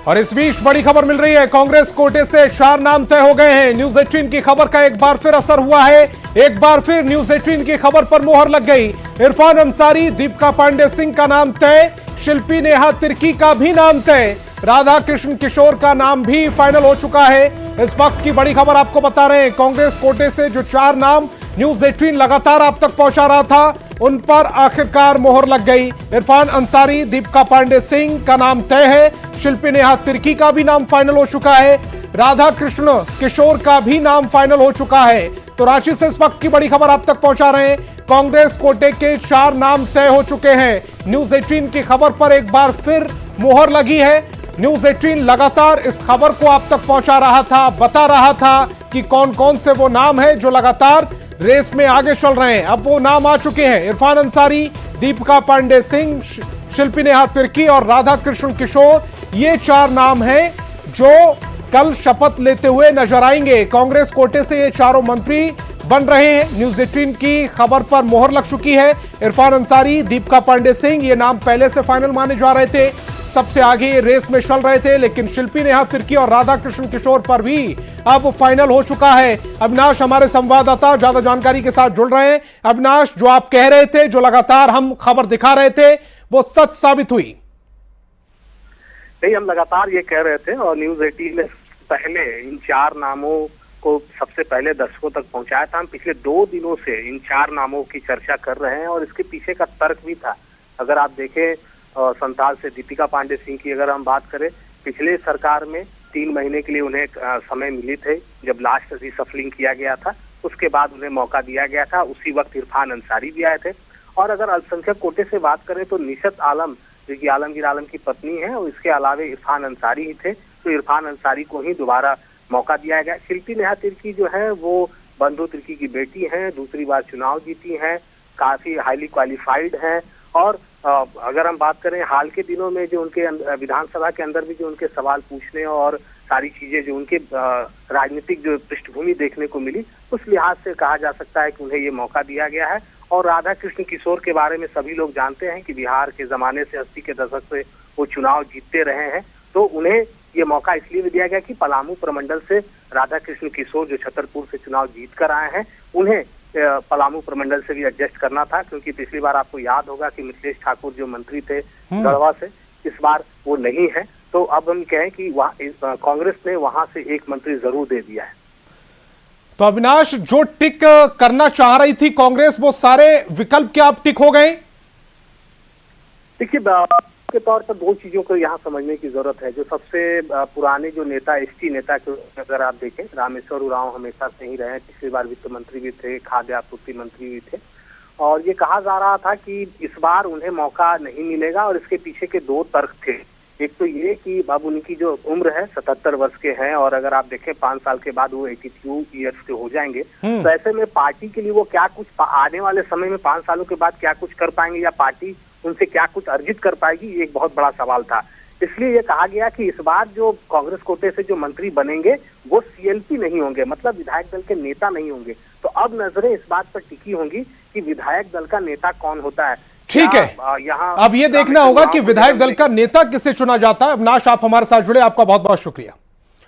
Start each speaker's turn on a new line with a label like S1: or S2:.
S1: और इस बीच बड़ी खबर मिल रही है, कांग्रेस कोटे से 4 नाम तय हो गए हैं। न्यूज 18 की खबर का एक बार फिर असर हुआ है। एक बार फिर न्यूज 18 की खबर पर मुहर लग गई। इरफान अंसारी, दीपिका पांडे सिंह का नाम तय, शिल्पी नेहा तिर्की का भी नाम तय, राधा कृष्ण किशोर का नाम भी फाइनल हो चुका है। इस वक्त की बड़ी खबर आपको बता रहे हैं, कांग्रेस कोटे से जो 4 नाम न्यूज 18 लगातार आप तक पहुंचा रहा था, उन पर आखिरकार मोहर लग गई। इरफान अंसारी, दीपिका पांडे सिंह का नाम तय है, शिल्पी नेहा तिर्की का भी नाम फाइनल हो चुका है, राधा कृष्ण किशोर का भी नाम फाइनल हो चुका है। तो रांची से इस वक्त की बड़ी खबर आप तक पहुंचा रहे हैं, कांग्रेस कोटे के 4 नाम तय हो चुके हैं। न्यूज 18 की खबर पर एक बार फिर मोहर लगी है। न्यूज 18 लगातार इस खबर को आप तक पहुंचा रहा था, बता रहा था कि कौन कौन से वो नाम है जो लगातार रेस में आगे चल रहे हैं। अब वो नाम आ चुके हैं, इरफान अंसारी, दीपिका पांडे सिंह, शिल्पी नेहा तिर्की और राधा कृष्ण किशोर। ये 4 नाम हैं जो कल शपथ लेते हुए नजर आएंगे। कांग्रेस कोटे से ये चारों मंत्री बन रहे हैं। न्यूज 18 की खबर पर मोहर लग चुकी है। इरफान अंसारी, दीपिका पांडे सिंह, ये नाम पहले से फाइनल माने जा रहे थे, सबसे आगे ये रेस में चल रहे थे, लेकिन शिल्पी नेहा तिर्की और राधा कृष्ण किशोर पर भी अब फाइनल हो चुका है। अविनाश हमारे संवाददाता ज्यादा जानकारी के साथ जुड़ रहे हैं। अविनाश, जो आप कह रहे थे, जो लगातार हम खबर दिखा रहे थे, वो सच साबित हुई?
S2: नहीं, हम लगातार ये कह रहे थे और न्यूज 18 ने पहले इन 4 नामों को सबसे पहले दर्शकों तक पहुंचाया था। हम पिछले 2 दिनों से इन 4 नामों की चर्चा कर रहे हैं और इसके पीछे का तर्क भी था। अगर आप देखें, संताल से दीपिका पांडे सिंह की अगर हम बात करें, पिछले सरकार में 3 महीने के लिए उन्हें समय मिली थे, जब लास्ट रिशफलिंग किया गया था, उसके बाद उन्हें मौका दिया गया था। उसी वक्त इरफान अंसारी भी आए थे। और अगर अल्पसंख्यक कोटे से बात करें तो निशत आलम, जो कि आलमगीर आलम की पत्नी है, और इसके अलावे इरफान अंसारी ही थे, तो इरफान अंसारी को ही दोबारा मौका दिया गया। शिल्पी नेहा तिर्की जो है वो बंधु तिर्की की बेटी हैं, दूसरी बार चुनाव जीती हैं, काफी हाईली क्वालिफाइड हैं। और अगर हम बात करें हाल के दिनों में जो उनके विधानसभा के अंदर भी जो उनके सवाल पूछने और सारी चीजें जो उनके राजनीतिक जो पृष्ठभूमि देखने को मिली, उस लिहाज से कहा जा सकता है कि उन्हें ये मौका दिया गया है। और राधा कृष्ण किशोर के बारे में सभी लोग जानते हैं कि बिहार के जमाने से 80 के दशक से वो चुनाव जीतते रहे हैं, तो उन्हें ये मौका इसलिए भी दिया गया कि पलामू प्रमंडल से राधा कृष्ण किशोर जो छतरपुर से चुनाव जीत कर आए हैं, उन्हें पलामू प्रमंडल से भी एडजस्ट करना था, क्योंकि पिछली बार आपको याद होगा कि मिथिलेश ठाकुर जो मंत्री थे गढ़वा से, इस बार वो नहीं है। तो अब हम कहें कि कांग्रेस ने वहां से एक मंत्री जरूर दे दिया है।
S1: तो अविनाश, जो टिक करना चाह रही थी कांग्रेस, वो सारे विकल्प क्या अब टिक हो गए?
S2: देखिए, के तौर पर 2 चीजों को यहाँ समझने की जरूरत है। जो सबसे पुराने जो नेता, एसटी नेता के अगर आप देखें, रामेश्वर उरांव हमेशा से ही रहे, पिछली बार वित्त मंत्री भी थे, खाद्य आपूर्ति मंत्री भी थे, और ये कहा जा रहा था कि इस बार उन्हें मौका नहीं मिलेगा। और इसके पीछे के 2 तर्क थे। एक तो ये कि अब उनकी जो उम्र है 77 वर्ष के हैं, और अगर आप देखें 5 साल के बाद वो 82 ईयर्स के हो जाएंगे, तो ऐसे में पार्टी के लिए वो क्या कुछ आने वाले समय में 5 सालों के बाद क्या कुछ कर पाएंगे, या पार्टी उनसे क्या कुछ अर्जित कर पाएगी, ये एक बहुत बड़ा सवाल था। इसलिए ये कहा गया कि इस बार जो कांग्रेस कोटे से जो मंत्री बनेंगे वो सीएलपी नहीं होंगे, मतलब विधायक दल के नेता नहीं होंगे। तो अब नजरें इस बात पर टिकी होंगी कि विधायक दल का नेता कौन होता है।
S1: ठीक है,
S2: यहाँ
S1: अब ये देखना होगा कि विधायक दल का नेता किसे चुना जाता है। अविनाश, आप हमारे साथ जुड़े, आपका बहुत बहुत शुक्रिया।